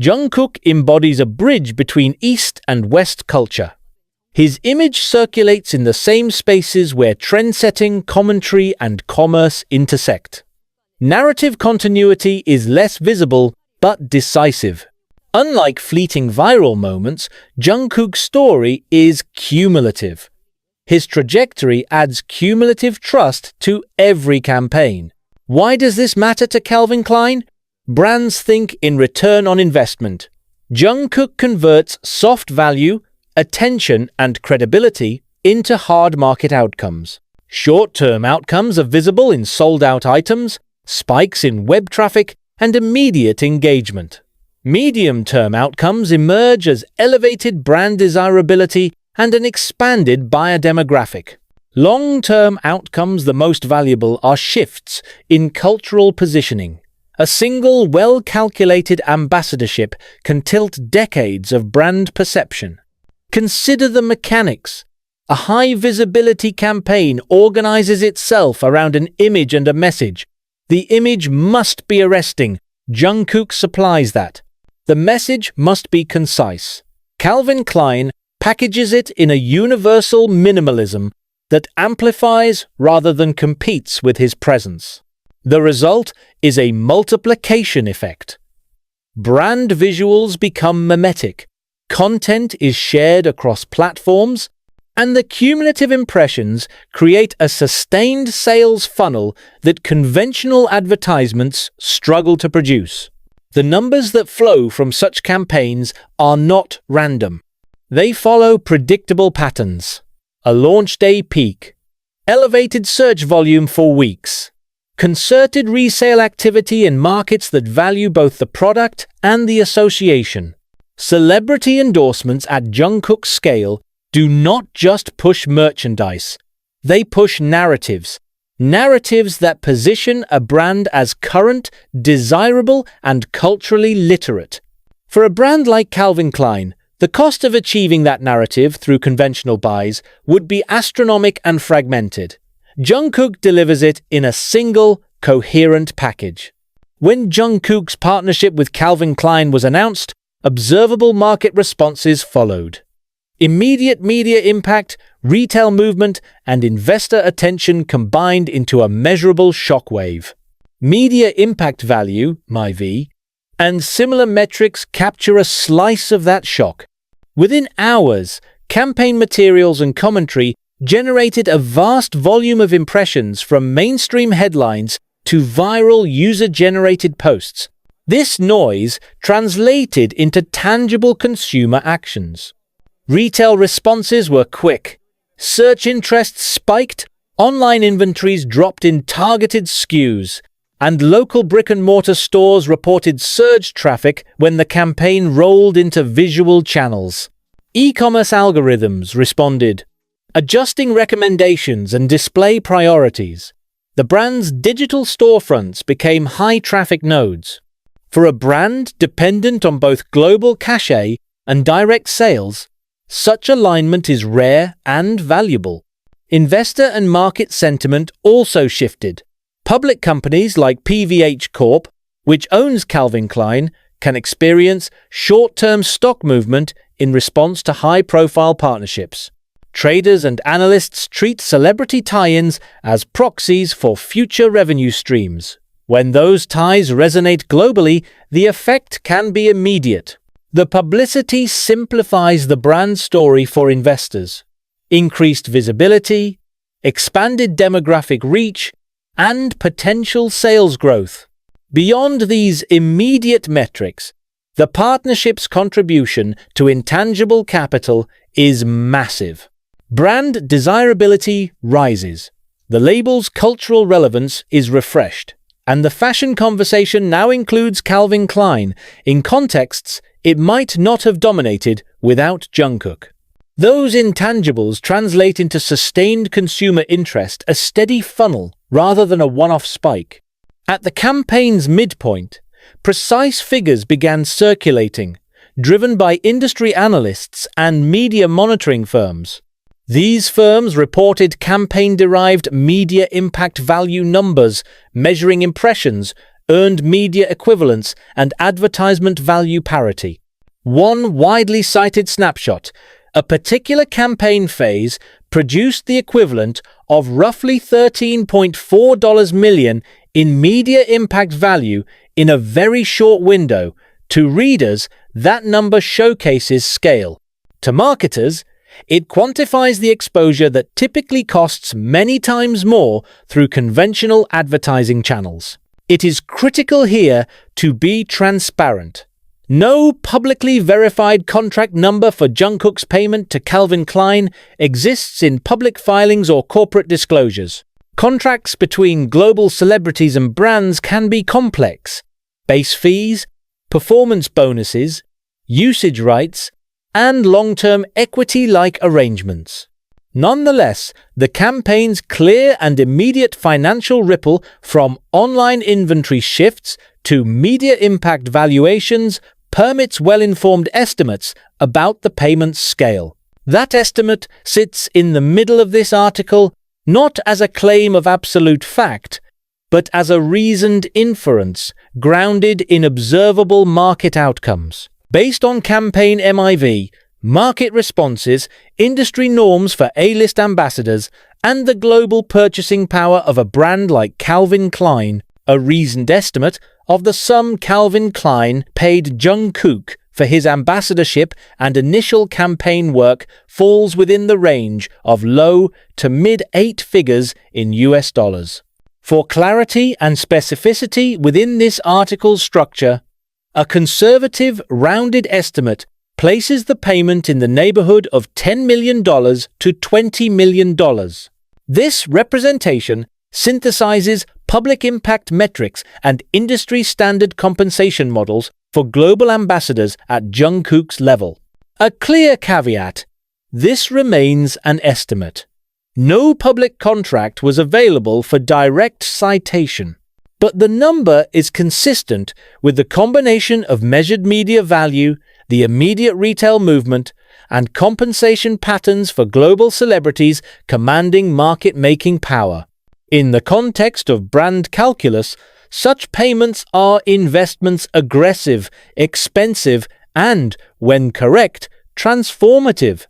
Jungkook embodies a bridge between East and West culture. His image circulates in the same spaces where trend-setting, commentary, and commerce intersect. Narrative continuity is less visible but decisive. Unlike fleeting viral moments, Jungkook's story is cumulative. His trajectory adds cumulative trust to every campaign. Why does this matter to Calvin Klein? Brands think in return on investment. Jungkook converts soft value, attention, and credibility into hard market outcomes. Short-term outcomes are visible in sold-out items, spikes in web traffic, and immediate engagement. Medium-term outcomes emerge as elevated brand desirability and an expanded buyer demographic. Long-term outcomes, the most valuable, are shifts in cultural positioning. A single, well-calculated ambassadorship can tilt decades of brand perception. Consider the mechanics. A high-visibility campaign organizes itself around an image and a message. The image must be arresting. Jungkook supplies that. The message must be concise. Calvin Klein packages it in a universal minimalism that amplifies rather than competes with his presence. The result is a multiplication effect. Brand visuals become mimetic, content is shared across platforms, and the cumulative impressions create a sustained sales funnel that conventional advertisements struggle to produce. The numbers that flow from such campaigns are not random. They follow predictable patterns. A launch day peak, elevated search volume for weeks, concerted resale activity in markets that value both the product and the association. Celebrity endorsements at Jungkook's scale do not just push merchandise, they push narratives. Narratives that position a brand as current, desirable, and culturally literate. For a brand like Calvin Klein, the cost of achieving that narrative through conventional buys would be astronomical and fragmented. Jungkook delivers it in a single, coherent package. When Jungkook's partnership with Calvin Klein was announced, observable market responses followed. Immediate media impact, retail movement, and investor attention combined into a measurable shockwave. Media impact value, MIV, and similar metrics capture a slice of that shock. Within hours, campaign materials and commentary generated a vast volume of impressions from mainstream headlines to viral user-generated posts. This noise translated into tangible consumer actions. Retail responses were quick. Search interest spiked, online inventories dropped in targeted SKUs, and local brick-and-mortar stores reported surge traffic when the campaign rolled into visual channels. E-commerce algorithms responded, adjusting recommendations and display priorities. The brand's digital storefronts became high-traffic nodes. For a brand dependent on both global cachet and direct sales, such alignment is rare and valuable. Investor and market sentiment also shifted. Public companies like PVH Corp, which owns Calvin Klein, can experience short-term stock movement in response to high-profile partnerships. Traders and analysts treat celebrity tie-ins as proxies for future revenue streams. When those ties resonate globally, the effect can be immediate. The publicity simplifies the brand story for investors. Increased visibility, expanded demographic reach, and potential sales growth. Beyond these immediate metrics, the partnership's contribution to intangible capital is massive. Brand desirability rises. The label's cultural relevance is refreshed. And the fashion conversation now includes Calvin Klein in contexts it might not have dominated without Jungkook. Those intangibles translate into sustained consumer interest, a steady funnel rather than a one-off spike. At the campaign's midpoint, precise figures began circulating, driven by industry analysts and media monitoring firms. These firms reported campaign-derived media impact value numbers, measuring impressions, earned media equivalence, and advertisement value parity. One widely cited snapshot: a particular campaign phase produced the equivalent of roughly $13.4 million in media impact value in a very short window. To readers, that number showcases scale. To marketers, it quantifies the exposure that typically costs many times more through conventional advertising channels. It is critical here to be transparent. No publicly verified contract number for Jungkook's payment to Calvin Klein exists in public filings or corporate disclosures. Contracts between global celebrities and brands can be complex. Base fees, performance bonuses, usage rights, and long-term equity-like arrangements. Nonetheless, the campaign's clear and immediate financial ripple from online inventory shifts to media impact valuations permits well-informed estimates about the payment's scale. That estimate sits in the middle of this article, not as a claim of absolute fact, but as a reasoned inference grounded in observable market outcomes. Based on campaign MIV, market responses, industry norms for A-list ambassadors, and the global purchasing power of a brand like Calvin Klein, a reasoned estimate of the sum Calvin Klein paid Jungkook for his ambassadorship and initial campaign work falls within the range of low to mid-8 figures in US dollars. For clarity and specificity within this article's structure, a conservative, rounded estimate places the payment in the neighborhood of $10 million to $20 million. This representation synthesizes public impact metrics and industry-standard compensation models for global ambassadors at Jungkook's level. A clear caveat: this remains an estimate. No public contract was available for direct citation. But the number is consistent with the combination of measured media value, the immediate retail movement, and compensation patterns for global celebrities commanding market-making power. In the context of brand calculus, such payments are investments aggressive, expensive, and, when correct, transformative.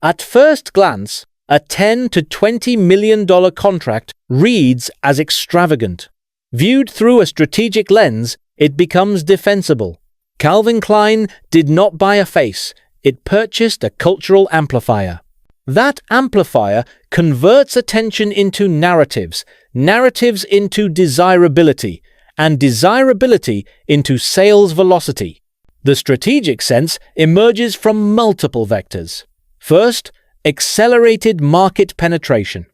At first glance, a $10 to $20 million contract reads as extravagant. Viewed through a strategic lens, it becomes defensible. Calvin Klein did not buy a face, it purchased a cultural amplifier. That amplifier converts attention into narratives, narratives into desirability, and desirability into sales velocity. The strategic sense emerges from multiple vectors. First, accelerated market penetration.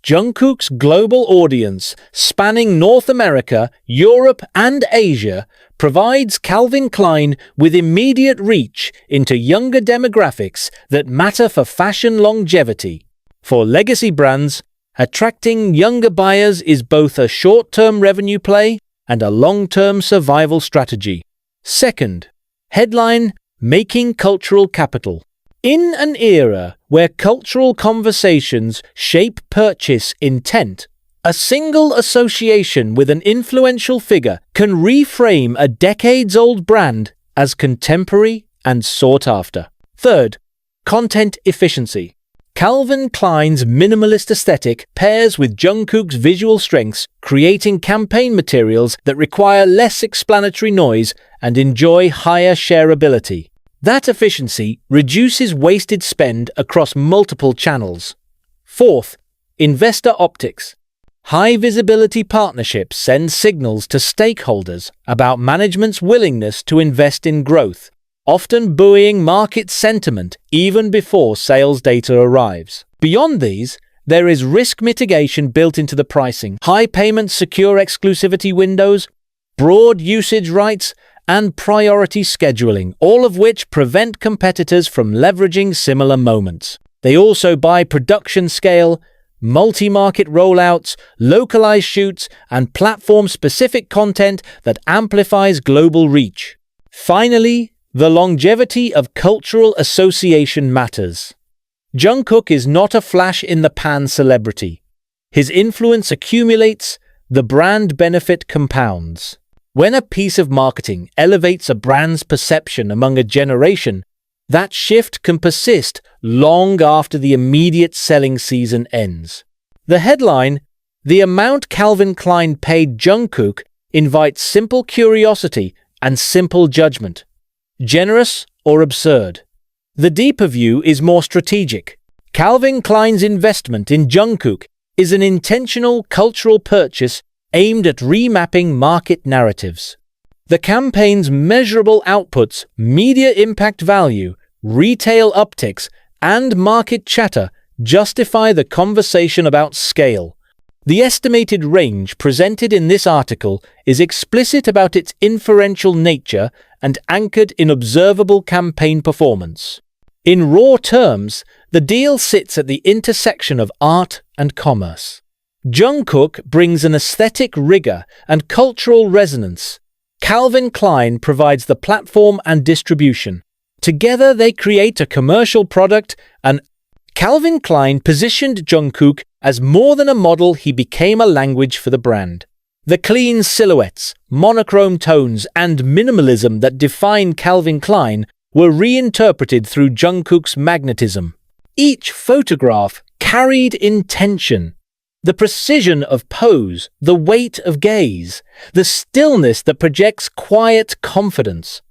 Jungkook's global audience, spanning North America, Europe, and Asia, provides Calvin Klein with immediate reach into younger demographics that matter for fashion longevity. For legacy brands, attracting younger buyers is both a short-term revenue play and a long-term survival strategy. Second, headline: making cultural capital. In an era where cultural conversations shape purchase intent, a single association with an influential figure can reframe a decades-old brand as contemporary and sought after. Third, content efficiency. Calvin Klein's minimalist aesthetic pairs with Jungkook's visual strengths, creating campaign materials that require less explanatory noise and enjoy higher shareability. That efficiency reduces wasted spend across multiple channels. Fourth, investor optics. High-visibility partnerships send signals to stakeholders about management's willingness to invest in growth, often buoying market sentiment even before sales data arrives. Beyond these, there is risk mitigation built into the pricing. High payments secure exclusivity windows, broad usage rights, and priority scheduling, all of which prevent competitors from leveraging similar moments. They also buy production scale, multi-market rollouts, localized shoots, and platform-specific content that amplifies global reach. Finally, the longevity of cultural association matters. Jungkook is not a flash-in-the-pan celebrity. His influence accumulates, the brand benefit compounds. When a piece of marketing elevates a brand's perception among a generation, that shift can persist long after the immediate selling season ends. The headline, "The amount Calvin Klein paid Jungkook," invites simple curiosity and simple judgment. Generous or absurd? The deeper view is more strategic. Calvin Klein's investment in Jungkook is an intentional cultural purchase aimed at remapping market narratives. The campaign's measurable outputs, media impact value, retail upticks, and market chatter justify the conversation about scale. The estimated range presented in this article is explicit about its inferential nature and anchored in observable campaign performance. In raw terms, the deal sits at the intersection of art and commerce. Jungkook brings an aesthetic rigor and cultural resonance. Calvin Klein provides the platform and distribution. Together they create a commercial product, and Calvin Klein positioned Jungkook as more than a model, he became a language for the brand. The clean silhouettes, monochrome tones, and minimalism that define Calvin Klein were reinterpreted through Jungkook's magnetism. Each photograph carried intention. The precision of pose, the weight of gaze, the stillness that projects quiet confidence.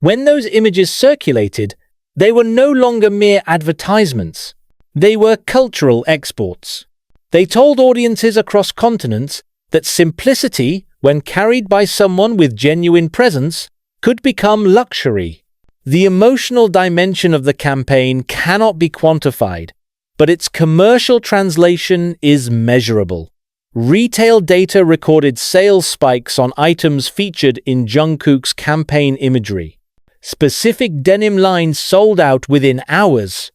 When those images circulated, they were no longer mere advertisements. They were cultural exports. They told audiences across continents that simplicity, when carried by someone with genuine presence, could become luxury. The emotional dimension of the campaign cannot be quantified, but its commercial translation is measurable. Retail data recorded sales spikes on items featured in Jungkook's campaign imagery. Specific denim lines sold out within hours.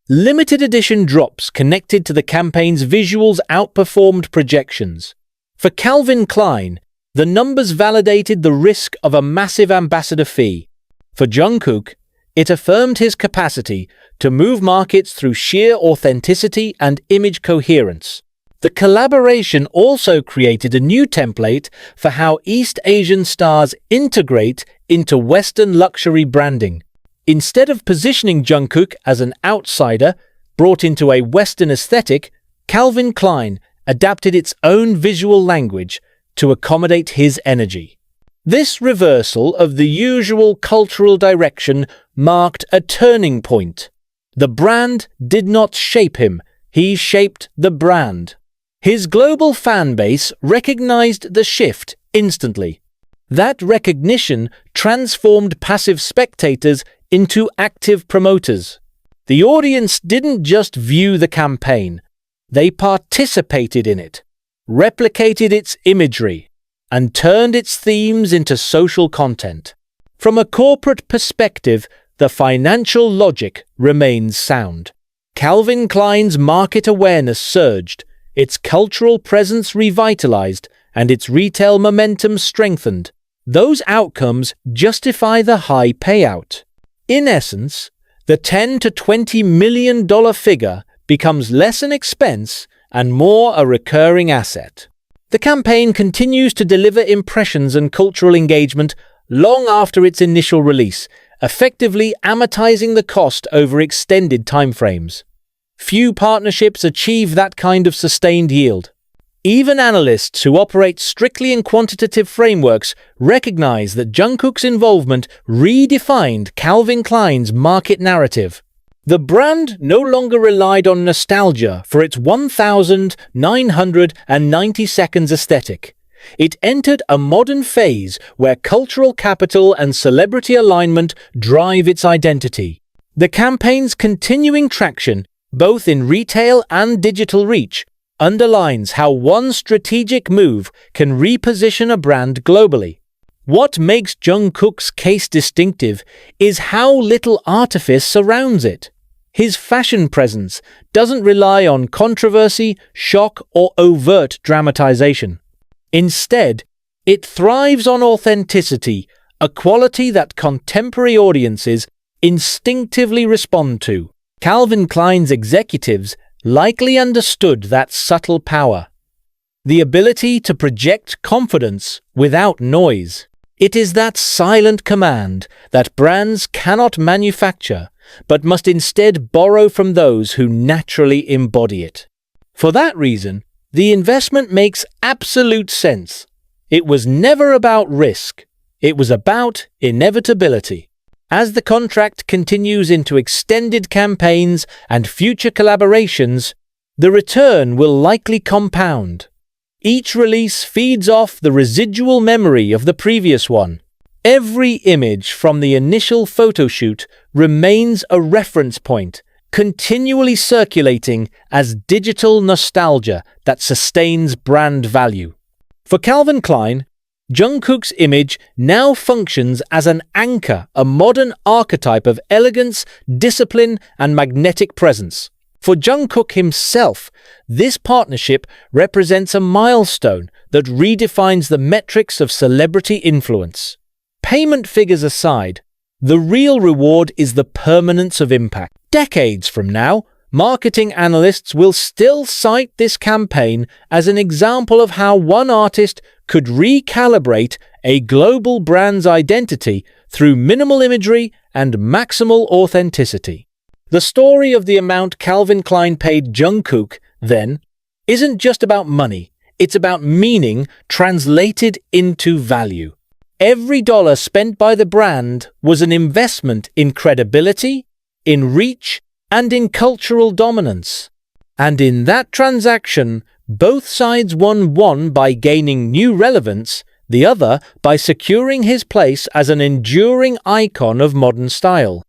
Limited edition drops connected to the campaign's visuals outperformed projections. For Calvin Klein, the numbers validated the risk of a massive ambassador fee. For Jungkook, it affirmed his capacity to move markets through sheer authenticity and image coherence. The collaboration also created a new template for how East Asian stars integrate into Western luxury branding. Instead of positioning Jungkook as an outsider brought into a Western aesthetic, Calvin Klein adapted its own visual language to accommodate his energy. This reversal of the usual cultural direction marked a turning point. The brand did not shape him, he shaped the brand. His global fan base recognized the shift instantly. That recognition transformed passive spectators into active promoters. The audience didn't just view the campaign, they participated in it, replicated its imagery, and turned its themes into social content. From a corporate perspective, the financial logic remains sound. Calvin Klein's market awareness surged, its cultural presence revitalized, and its retail momentum strengthened. Those outcomes justify the high payout. In essence, the $10 to $20 million figure becomes less an expense and more a recurring asset. The campaign continues to deliver impressions and cultural engagement long after its initial release, effectively amortizing the cost over extended timeframes. Few partnerships achieve that kind of sustained yield. Even analysts who operate strictly in quantitative frameworks recognize that Jungkook's involvement redefined Calvin Klein's market narrative. The brand no longer relied on nostalgia for its 1,990 seconds aesthetic. It entered a modern phase where cultural capital and celebrity alignment drive its identity. The campaign's continuing traction, both in retail and digital reach, underlines how one strategic move can reposition a brand globally. What makes Jungkook's case distinctive is how little artifice surrounds it. His fashion presence doesn't rely on controversy, shock, or overt dramatization. Instead, it thrives on authenticity, a quality that contemporary audiences instinctively respond to. Calvin Klein's executives likely understood that subtle power, the ability to project confidence without noise. It is that silent command that brands cannot manufacture, but must instead borrow from those who naturally embody it. For that reason, the investment makes absolute sense. It was never about risk. It was about inevitability. As the contract continues into extended campaigns and future collaborations, the return will likely compound. Each release feeds off the residual memory of the previous one. Every image from the initial photoshoot remains a reference point, continually circulating as digital nostalgia that sustains brand value. For Calvin Klein, Jungkook's image now functions as an anchor, a modern archetype of elegance, discipline, and magnetic presence. For Jungkook himself, this partnership represents a milestone that redefines the metrics of celebrity influence. Payment figures aside, the real reward is the permanence of impact. Decades from now, marketing analysts will still cite this campaign as an example of how one artist could recalibrate a global brand's identity through minimal imagery and maximal authenticity. The story of the amount Calvin Klein paid Jungkook, then, isn't just about money, it's about meaning translated into value. Every dollar spent by the brand was an investment in credibility, in reach, and in cultural dominance. And in that transaction, both sides won, one by gaining new relevance, the other by securing his place as an enduring icon of modern style.